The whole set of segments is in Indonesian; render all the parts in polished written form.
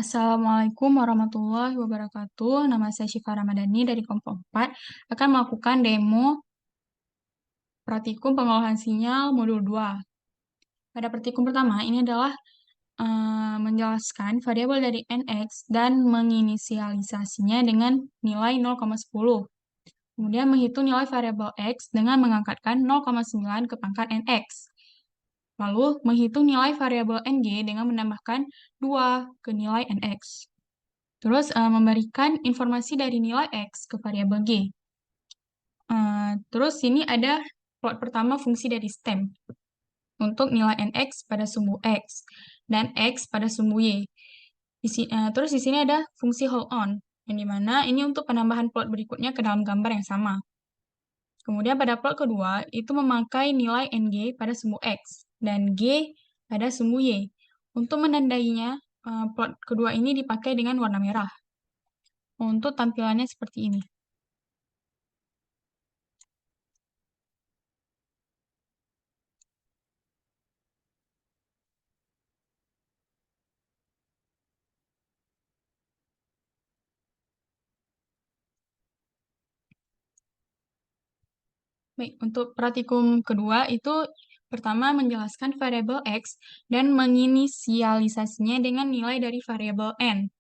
Assalamualaikum warahmatullahi wabarakatuh. Nama saya Syifa Ramadhani dari Kelompok 4 akan melakukan demo praktikum pengolahan sinyal modul 2. Pada praktikum pertama, ini adalah menjelaskan variabel dari nx dan menginisialisasinya dengan nilai 0,10. Kemudian menghitung nilai variabel x dengan mengangkatkan 0,9 ke pangkat nx. Lalu menghitung nilai variabel ng dengan menambahkan 2 ke nilai nx. Terus memberikan informasi dari nilai X ke variabel G. Terus sini ada plot pertama fungsi dari stem untuk nilai NX pada sumbu X dan X pada sumbu Y. Terus di sini ada fungsi hold on, yang dimana ini untuk penambahan plot berikutnya ke dalam gambar yang sama. Kemudian pada plot kedua, itu memakai nilai NG pada sumbu X dan G pada sumbu Y. Untuk menandainya, plot kedua ini dipakai dengan warna merah. Untuk tampilannya seperti ini. Baik, untuk praktikum kedua itu pertama menjelaskan variabel X dan menginisialisasinya dengan nilai dari variabel N.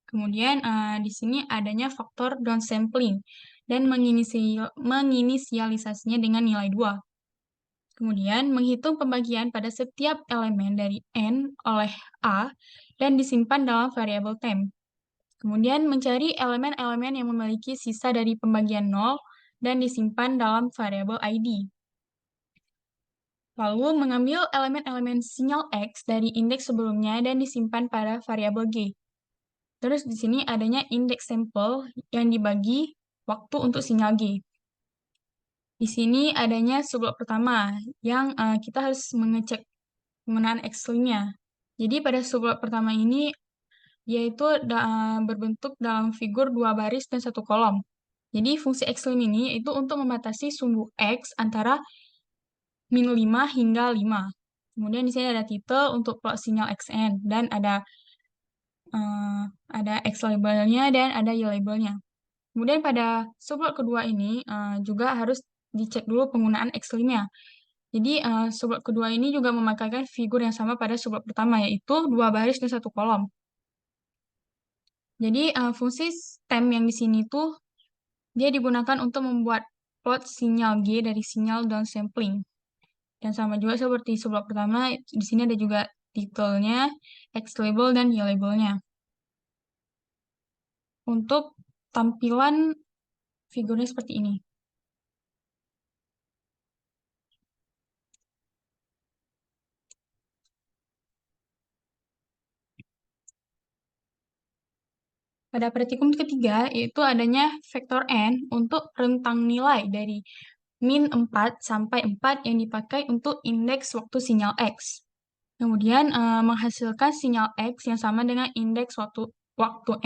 Kemudian di sini adanya faktor downsampling dan menginisialisasinya dengan nilai 2. Kemudian menghitung pembagian pada setiap elemen dari N oleh A dan disimpan dalam variabel temp. Kemudian mencari elemen-elemen yang memiliki sisa dari pembagian 0 dan disimpan dalam variabel ID. Lalu mengambil elemen-elemen sinyal X dari indeks sebelumnya dan disimpan pada variabel G. Terus di sini adanya indeks sampel yang dibagi waktu untuk sinyal G. Di sini adanya subblok pertama yang kita harus mengecek penggunaan X-limnya. Jadi pada subblok pertama ini yaitu berbentuk dalam figur 2 baris dan 1 kolom. Jadi fungsi X-lim ini itu untuk membatasi sumbu X antara min 5 hingga 5. Kemudian di sini ada titel untuk plot sinyal XN dan ada X labelnya dan ada Y labelnya. Kemudian pada subplot kedua ini juga harus dicek dulu penggunaan X-limnya. Jadi subplot kedua ini juga memakaikan figur yang sama pada subplot pertama, yaitu 2 baris dan 1 kolom. Jadi fungsi stem yang di sini tuh dia digunakan untuk membuat plot sinyal G dari sinyal downsampling. Dan sama juga seperti subblok pertama, di sini ada juga titelnya, X label, dan Y labelnya. Untuk tampilan figurnya seperti ini. Pada praktikum ketiga, yaitu adanya vektor N untuk rentang nilai dari min 4 sampai 4 yang dipakai untuk indeks waktu sinyal X. Kemudian menghasilkan sinyal X yang sama dengan indeks waktu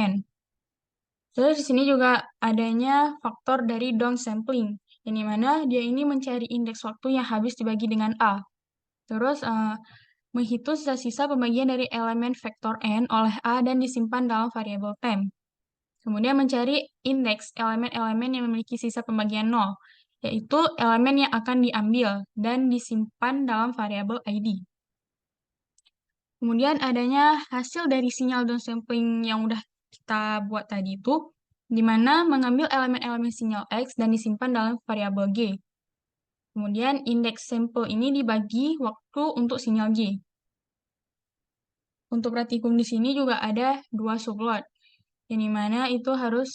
N. Terus di sini juga adanya faktor dari downsampling, yang dimana dia ini mencari indeks waktu yang habis dibagi dengan A. Terus menghitung sisa-sisa pembagian dari elemen vektor N oleh A dan disimpan dalam variabel temp. Kemudian mencari indeks elemen-elemen yang memiliki sisa pembagian 0, yaitu elemen yang akan diambil dan disimpan dalam variabel ID. Kemudian adanya hasil dari sinyal downsampling yang udah kita buat tadi itu, di mana mengambil elemen-elemen sinyal X dan disimpan dalam variabel G. Kemudian indeks sampel ini dibagi waktu untuk sinyal G. Untuk praktikum di sini juga ada 2 subplot, yang dimana itu harus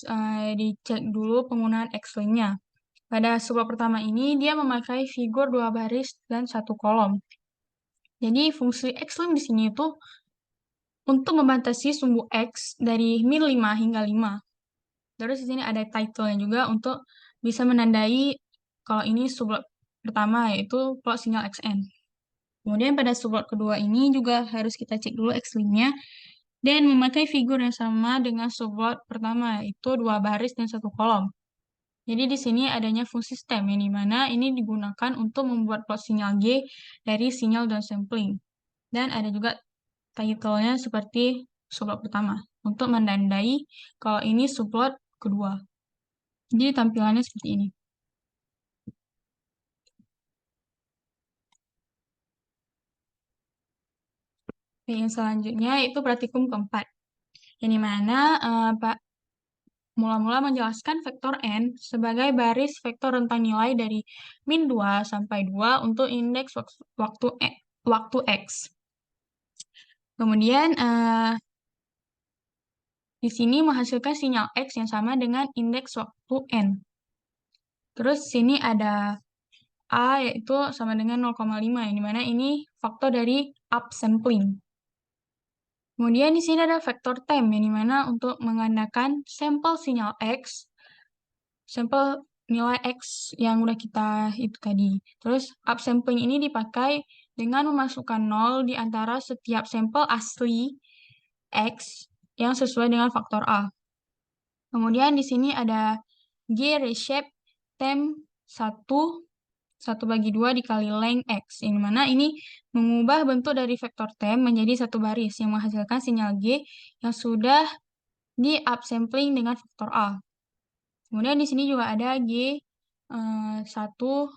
dicek dulu penggunaan X-limnya. Pada subplot pertama ini, dia memakai figur 2 baris dan 1 kolom. Jadi fungsi X-lim di sini itu untuk membatasi sumbu X dari min 5 hingga 5. Terus di sini ada title-nya juga untuk bisa menandai kalau ini subplot pertama, yaitu plot sinyal XN. Kemudian pada subplot kedua ini juga harus kita cek dulu X-limnya dan memakai figur yang sama dengan subplot pertama, yaitu 2 baris dan 1 kolom. Jadi di sini adanya fungsi stem, yang dimana ini digunakan untuk membuat plot sinyal G dari sinyal downsampling. Dan ada juga title-nya seperti subplot pertama untuk menandai kalau ini subplot kedua. Jadi tampilannya seperti ini. Oke, yang selanjutnya itu praktikum keempat, yang dimana Pak mula-mula menjelaskan vektor n sebagai baris vektor rentang nilai dari min 2 sampai 2 untuk indeks waktu X. Kemudian di sini menghasilkan sinyal X yang sama dengan indeks waktu n. Terus sini ada A yaitu sama dengan 0,5, yang dimana ini faktor dari upsampling. Kemudian di sini ada vektor tem, yang dimana untuk menggandakan sampel sinyal X, sampel nilai X yang udah kita itu tadi. Terus upsampling ini dipakai dengan memasukkan 0 di antara setiap sampel asli X yang sesuai dengan faktor A. Kemudian di sini ada G reshape tem 1/2 dikali length X, yang mana ini mengubah bentuk dari vektor tem menjadi satu baris yang menghasilkan sinyal G yang sudah di upsampling dengan faktor A. Kemudian di sini juga ada G 1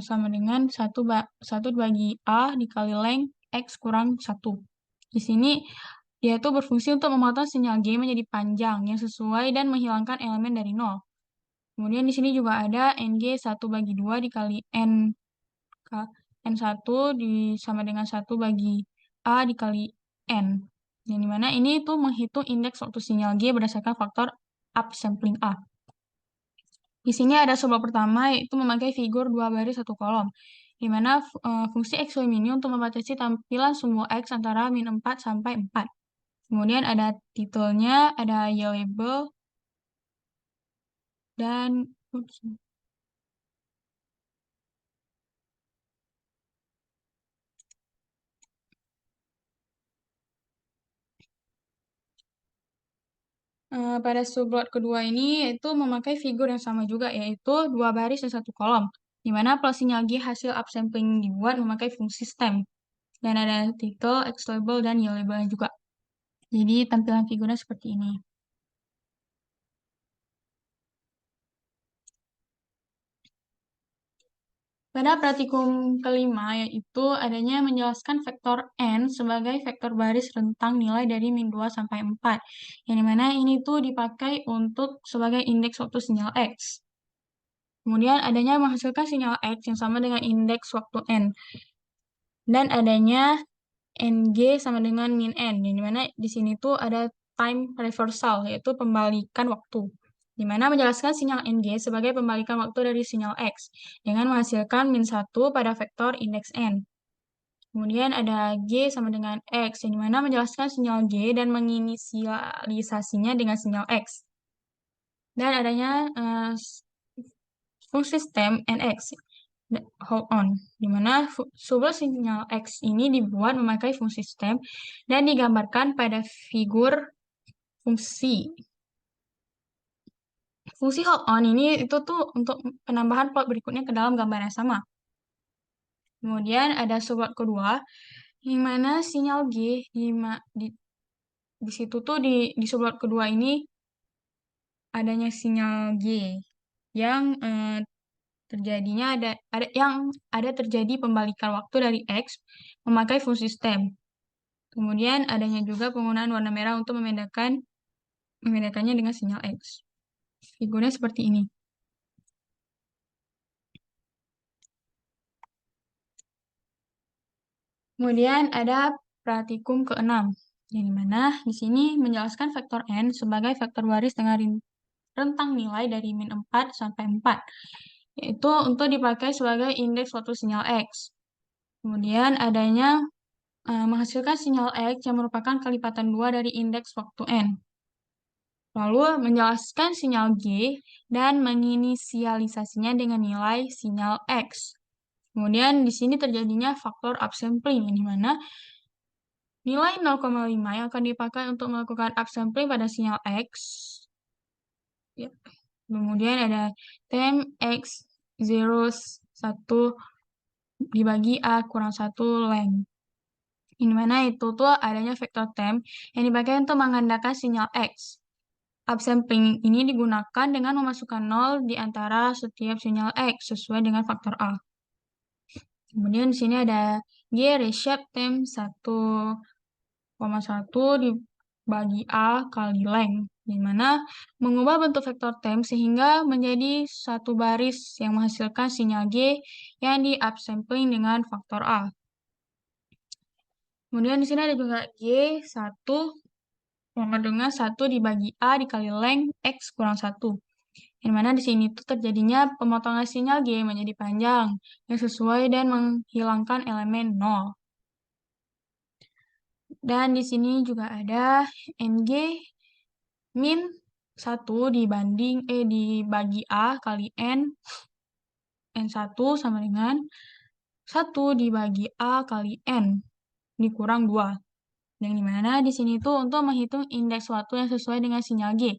sama dengan 1 bagi A dikali length X kurang 1. Di sini yaitu berfungsi untuk memotong sinyal G menjadi panjang yang sesuai dan menghilangkan elemen dari 0. Kemudian di sini juga ada NG 1/2 dikali N1 sama dengan 1 bagi A dikali N. Yang dimana ini itu menghitung indeks waktu sinyal G berdasarkan faktor upsampling A. Di sini ada subplot pertama yaitu memakai figur 2 baris 1 kolom, di mana fungsi X ini untuk membatasi tampilan sumbu X antara min 4 sampai 4. Kemudian ada titelnya, ada Y-label, dan pada subplot kedua ini yaitu memakai figur yang sama juga, yaitu 2 baris dan 1 kolom, di mana plus sinyal G hasil upsampling dibuat memakai fungsi stem. Dan ada titel, X-label, dan Y-label juga. Jadi tampilan figurnya seperti ini. Pada praktikum kelima, yaitu adanya menjelaskan vektor n sebagai vektor baris rentang nilai dari min 2 sampai 4, yang dimana ini tuh dipakai untuk sebagai indeks waktu sinyal X. Kemudian adanya menghasilkan sinyal X yang sama dengan indeks waktu n. Dan adanya NG sama dengan min N, yang dimana di sini tuh ada time reversal, yaitu pembalikan waktu, di mana menjelaskan sinyal NG sebagai pembalikan waktu dari sinyal X, dengan menghasilkan min 1 pada vektor indeks N. Kemudian ada G sama dengan X, yang dimana menjelaskan sinyal G dan menginisialisasinya dengan sinyal X. Dan adanya fungsi stem NX, hold on, di mana subplot sinyal X ini dibuat memakai fungsi stem dan digambarkan pada figur fungsi. Fungsi hold on ini itu tuh untuk penambahan plot berikutnya ke dalam gambar yang sama. Kemudian ada subplot kedua, di mana sinyal G di situ tuh di subplot kedua ini adanya sinyal G yang terjadinya ada terjadi pembalikan waktu dari X memakai fungsi stem. Kemudian adanya juga penggunaan warna merah untuk membedakannya dengan sinyal X. Figurnya seperti ini. Kemudian ada praktikum ke-6, yang dimana di sini menjelaskan vektor n sebagai vektor baris dengan rentang nilai dari min 4 sampai 4, yaitu untuk dipakai sebagai indeks waktu sinyal X. Kemudian adanya menghasilkan sinyal X yang merupakan kelipatan 2 dari indeks waktu N. Lalu menjelaskan sinyal G dan menginisialisasinya dengan nilai sinyal X. Kemudian di sini terjadinya faktor upsampling, di mana nilai 0,5 yang akan dipakai untuk melakukan upsampling pada sinyal X. Ya. Kemudian ada tem X 0 1 dibagi A kurang 1 length. Ini mana itu tuh adanya vektor temp yang dipakai untuk menggandakan sinyal X. Upsampling ini digunakan dengan memasukkan 0 di antara setiap sinyal X sesuai dengan faktor A. Kemudian di sini ada G reshape temp 1,1 dibagi A kali length, di mana mengubah bentuk vektor temp sehingga menjadi satu baris yang menghasilkan sinyal G yang di upsampling dengan faktor A. Kemudian di sini ada juga G1 sama dengan 1 dibagi A dikali length X kurang 1. Yang mana di sini tuh terjadinya pemotongan sinyal G menjadi panjang yang sesuai dan menghilangkan elemen 0. Dan di sini juga ada NG min 1 dibagi A kali N1 sama dengan 1 dibagi A kali N dikurang 2. Yang dimana di sini tuh untuk menghitung indeks waktu yang sesuai dengan sinyal G.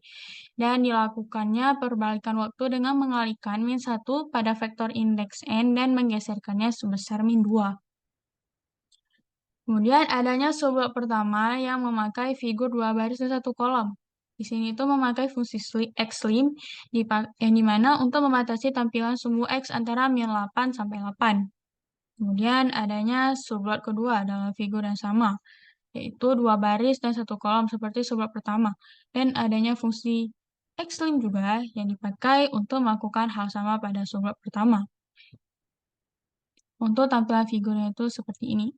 Dan dilakukannya perbalikan waktu dengan mengalihkan min 1 pada vektor indeks N dan menggeserkannya sebesar min 2. Kemudian adanya subblok pertama yang memakai figur 2 baris dan 1 kolom. Di sini itu memakai fungsi xlim yang dimana untuk membatasi tampilan sumbu X antara min 8 sampai 8. Kemudian adanya subblok kedua dalam figur yang sama, yaitu 2 baris dan 1 kolom seperti subblok pertama. Dan adanya fungsi xlim juga yang dipakai untuk melakukan hal sama pada subblok pertama. Untuk tampilan figurnya itu seperti ini.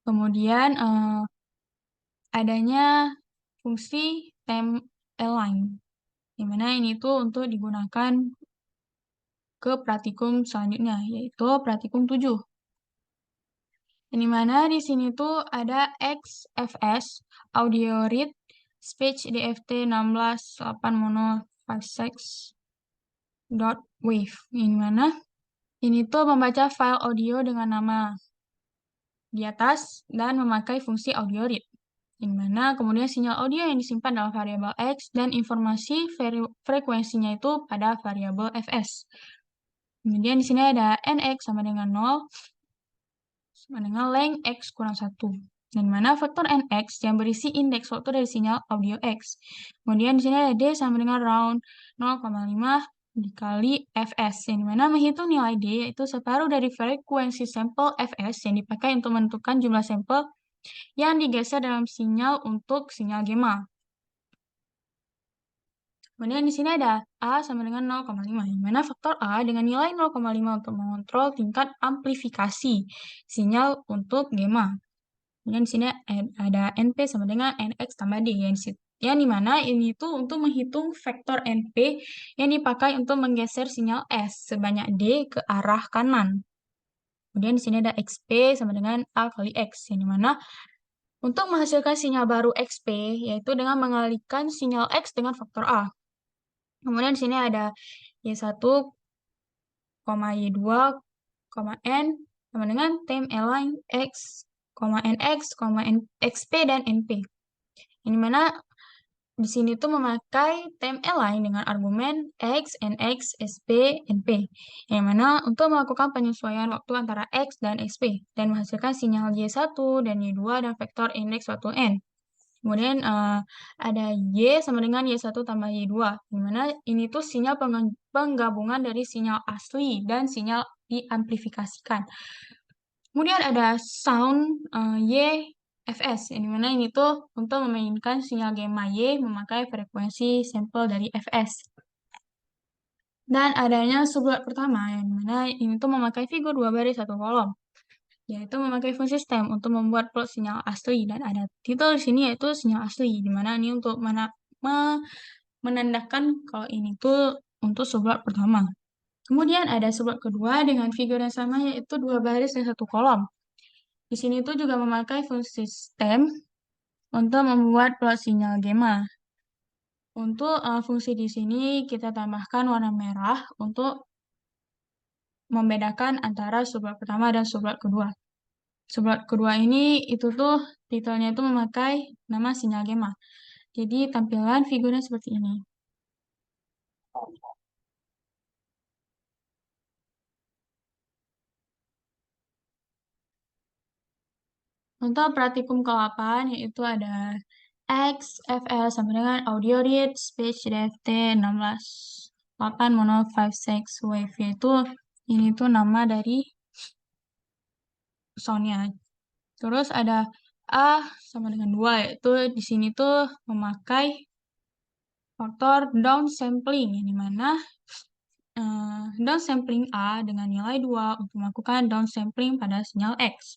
Kemudian adanya fungsi temp align, di mana ini tuh untuk digunakan ke praktikum selanjutnya, yaitu praktikum 7. Di mana di sini tuh ada XFS, audio read, speech DFT 16.8 mono 56 dot wave. Ini mana ini tuh membaca file audio dengan nama di atas dan memakai fungsi audio read. Di mana kemudian sinyal audio yang disimpan dalam variabel X dan informasi frekuensinya itu pada variabel Fs. Kemudian di sini ada Nx sama dengan 0 sama dengan length X kurang 1. Dan mana faktor Nx yang berisi indeks waktu dari sinyal audio X. Kemudian di sini ada D sama dengan round 0,5 dikali Fs. Yang mana menghitung nilai D yaitu separuh dari frekuensi sampel Fs yang dipakai untuk menentukan jumlah sampel yang digeser dalam sinyal untuk sinyal gamma. Kemudian di sini ada A sama dengan 0,5, di mana faktor A dengan nilai 0,5 untuk mengontrol tingkat amplifikasi sinyal untuk gamma. Kemudian di sini ada NP sama dengan NX tambah D, yang dimana ini tuh untuk menghitung vektor NP yang dipakai untuk menggeser sinyal S sebanyak D ke arah kanan. Kemudian di sini ada XP sama dengan A kali X, yang dimana untuk menghasilkan sinyal baru XP, yaitu dengan mengalihkan sinyal X dengan faktor A. Kemudian di sini ada Y1, Y2, N sama dengan temp align X, NX, XP, dan NP. Yang mana di sini tuh memakai temp align dengan argumen X, NX, SP, NP. Yang mana untuk melakukan penyesuaian waktu antara X dan XP dan menghasilkan sinyal Y1 dan Y2 dan vektor indeks waktu N. Kemudian ada Y sama dengan Y1 tambah Y2, dimana ini tuh sinyal penggabungan dari sinyal asli dan sinyal diamplifikasikan. Kemudian ada sound YFS, yang dimana ini tuh untuk memainkan sinyal gamma Y memakai frekuensi sampel dari Fs. Dan adanya subblok pertama, yang dimana ini tuh memakai figur 2 baris 1 kolom, yaitu memakai fungsi stem untuk membuat plot sinyal asli, dan ada titel di sini yaitu sinyal asli, di mana ini untuk menandakan kalau ini tuh untuk subblok pertama. Kemudian ada subblok kedua dengan figur yang sama yaitu 2 baris dan 1 kolom. Di sini tuh juga memakai fungsi stem untuk membuat plot sinyal gamma. Untuk fungsi di sini kita tambahkan warna merah untuk membedakan antara subblok pertama dan subblok kedua. Subblok kedua ini itu tuh titelnya itu memakai nama sinyal gamma. Jadi tampilan figurnya seperti ini. Untuk praktikum ke-8 yaitu ada X, FS sama dengan audio read, speech DFT 16 8 mono 56 wave, yaitu ini tuh nama dari soundnya. Terus ada A sama dengan 2, yaitu di sini tuh memakai faktor downsampling, yang dimana downsampling A dengan nilai 2 untuk melakukan downsampling pada sinyal X.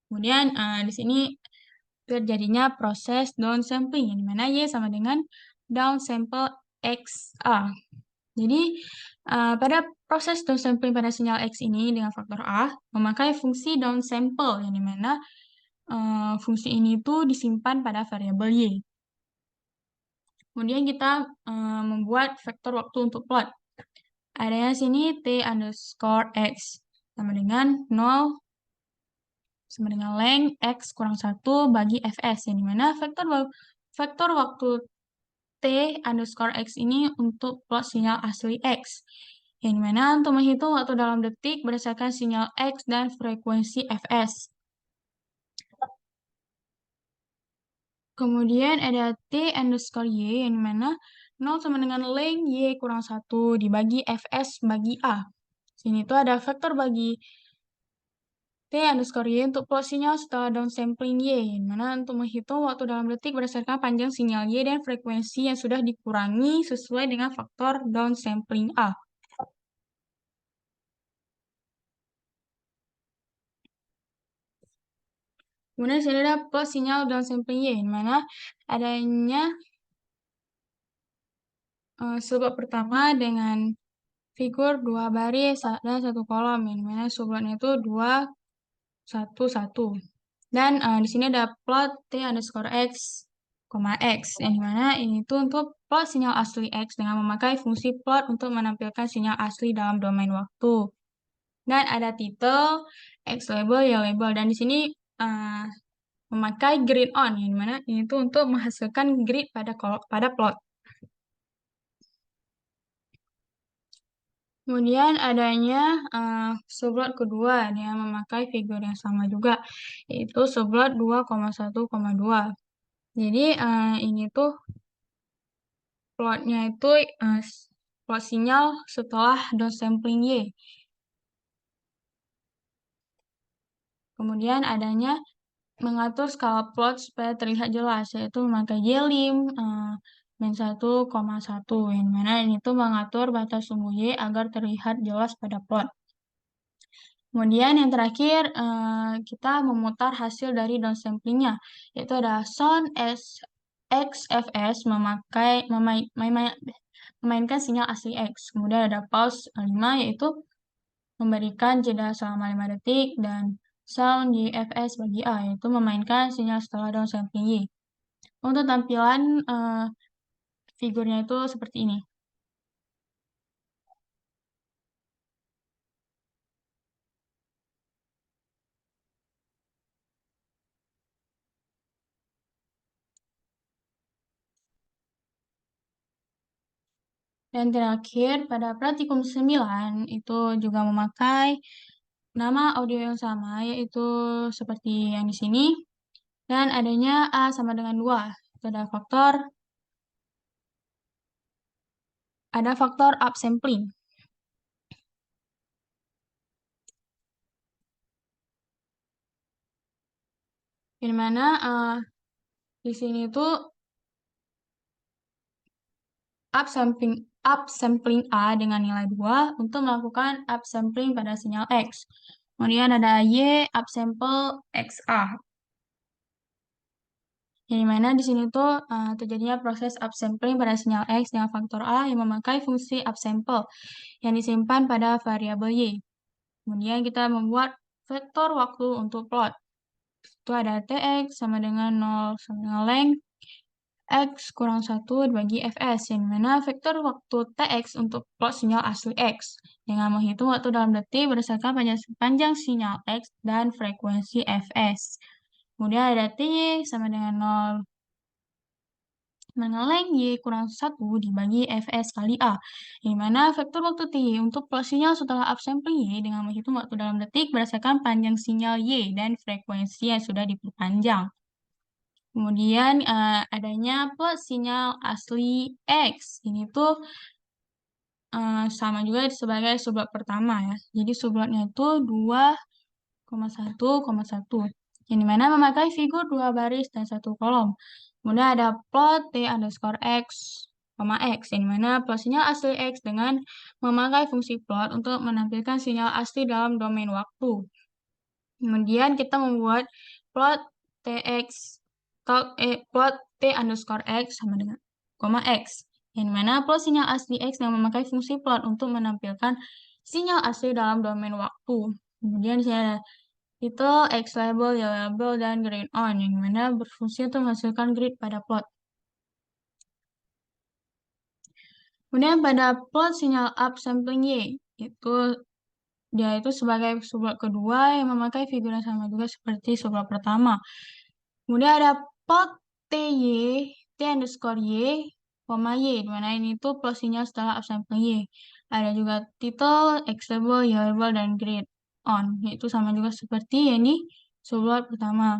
Kemudian di sini terjadinya proses downsampling, yang dimana Y sama dengan downsample XA. Jadi, pada proses downsampling pada sinyal X ini dengan faktor A, memakai fungsi downsample, yang dimana fungsi ini tuh disimpan pada variabel Y. Kemudian kita membuat vektor waktu untuk plot. Adanya sini T underscore X sama dengan 0 sama dengan length X kurang 1 bagi Fs, yang dimana vektor waktu T underscore X ini untuk plot sinyal asli X, yang dimana untuk menghitung waktu dalam detik berdasarkan sinyal X dan frekuensi Fs. Kemudian ada T underscore Y, yang dimana 0 sama dengan length Y kurang 1 dibagi Fs bagi A. Sini tuh ada vektor bagi T underscore Y untuk plot sinyal setelah downsampling Y, yang mana untuk menghitung waktu dalam detik berdasarkan panjang sinyal Y dan frekuensi yang sudah dikurangi sesuai dengan faktor downsampling A. Kemudian di sini ada plot sinyal downsampling Y, yang mana adanya sublot pertama dengan figur 2 baris dan 1 kolom, yang mana sublotnya itu 2, 1, 1. Dan di sini ada plot T underscore X, X, yang dimana ini tuh untuk plot sinyal asli X dengan memakai fungsi plot untuk menampilkan sinyal asli dalam domain waktu. Dan ada title, X label, Y label, dan di sini memakai grid on, yang dimana ini tuh untuk menghasilkan grid pada plot. Kemudian adanya subplot kedua dengan memakai figur yang sama juga, yaitu subplot 2,1,2. Jadi ini tuh plotnya itu plot sinyal setelah downsampling Y. Kemudian adanya mengatur skala plot supaya terlihat jelas, yaitu memakai J-lim min 1,1, yang mana ini tuh mengatur batas sumbu Y agar terlihat jelas pada plot. Kemudian yang terakhir, kita memutar hasil dari downsamplingnya, yaitu ada sound XFS memainkan sinyal asli X. Kemudian ada pause 5, yaitu memberikan jeda selama 5 detik, dan sound JFS bagi A, yaitu memainkan sinyal setelah downsampling Y. Untuk tampilan figurnya itu seperti ini. Dan terakhir, pada praktikum 9, itu juga memakai nama audio yang sama, yaitu seperti yang di sini. Dan adanya A sama dengan 2. Itu ada faktor upsampling. Di mana di sini tuh upsampling A dengan nilai 2 untuk melakukan upsampling pada sinyal X. Kemudian ada Y upsample XA. Yang mana di sini tuh terjadinya proses upsampling pada sinyal X dengan faktor A yang memakai fungsi upsample yang disimpan pada variabel Y. Kemudian kita membuat vektor waktu untuk plot. Itu ada Tx sama dengan 0 sama dengan length X kurang 1 dibagi Fs, yang mana vektor waktu Tx untuk plot sinyal asli X dengan menghitung waktu dalam detik berdasarkan panjang sinyal X dan frekuensi Fs. Kemudian ada Ty sama dengan 0 mengeleng Y kurang 1 dibagi Fs kali A, di mana vektor waktu T untuk plot sinyal setelah upsampling Y dengan menghitung waktu dalam detik berdasarkan panjang sinyal Y dan frekuensi yang sudah diperpanjang. Kemudian adanya plot sinyal asli X. Ini tuh sama juga sebagai subplot pertama ya. Jadi subplotnya itu 2,1,1 yang dimana memakai figur 2 baris dan 1 kolom. Kemudian ada plot T underscore X, X, yang dimana plot sinyal asli X dengan memakai fungsi plot untuk menampilkan sinyal asli dalam domain waktu. Kemudian kita membuat plot TX, plot T underscore X sama dengan X, yang dimana plot sinyal asli X yang memakai fungsi plot untuk menampilkan sinyal asli dalam domain waktu. Kemudian di sini ada title, X label, Y label, dan grid on, yang dimana berfungsi untuk menghasilkan grid pada plot. Kemudian pada plot sinyal upsampling Y, dia itu sebagai subplot kedua yang memakai figur yang sama juga seperti subplot pertama. Kemudian ada plot T underscore Y, Y, dimana ini tuh plot sinyal setelah upsampling Y. Ada juga title, X label, Y label, dan grid on, yaitu sama juga seperti yang di subplot pertama.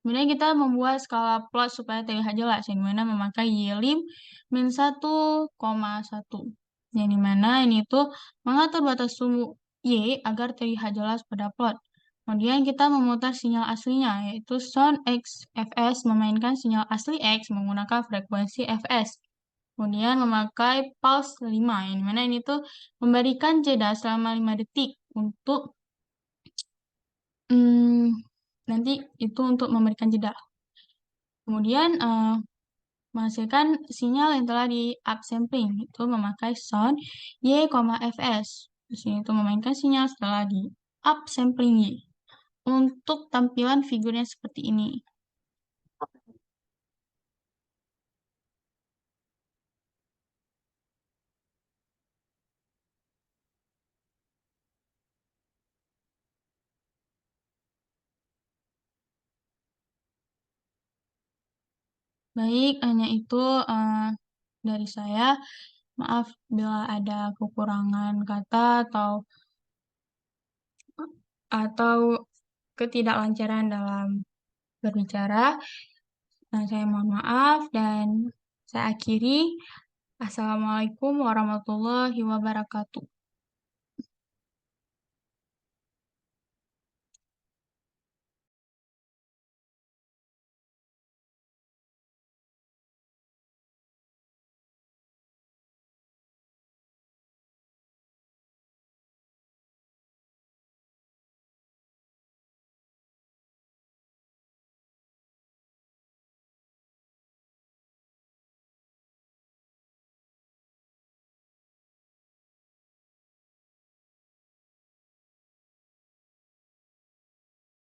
Kemudian kita membuat skala plot supaya terlihat jelas, yang dimana memakai Y-lim min 1,1. Yang dimana ini tuh mengatur batas sumbu Y agar terlihat jelas pada plot. Kemudian kita memutar sinyal aslinya, yaitu sound X Fs memainkan sinyal asli X menggunakan frekuensi Fs. Kemudian memakai pulse 5, yang dimana ini tuh memberikan jeda selama 5 detik untuk nanti itu untuk memberikan jeda. Kemudian menghasilkan sinyal yang telah di upsampling, itu memakai sound Y, Fs. Di sini itu memainkan sinyal setelah di upsampling Y. Untuk tampilan figurnya seperti ini. Baik, hanya itu dari saya. Maaf bila ada kekurangan kata atau ketidaklancaran dalam berbicara. Saya mohon maaf dan saya akhiri. Assalamualaikum warahmatullahi wabarakatuh.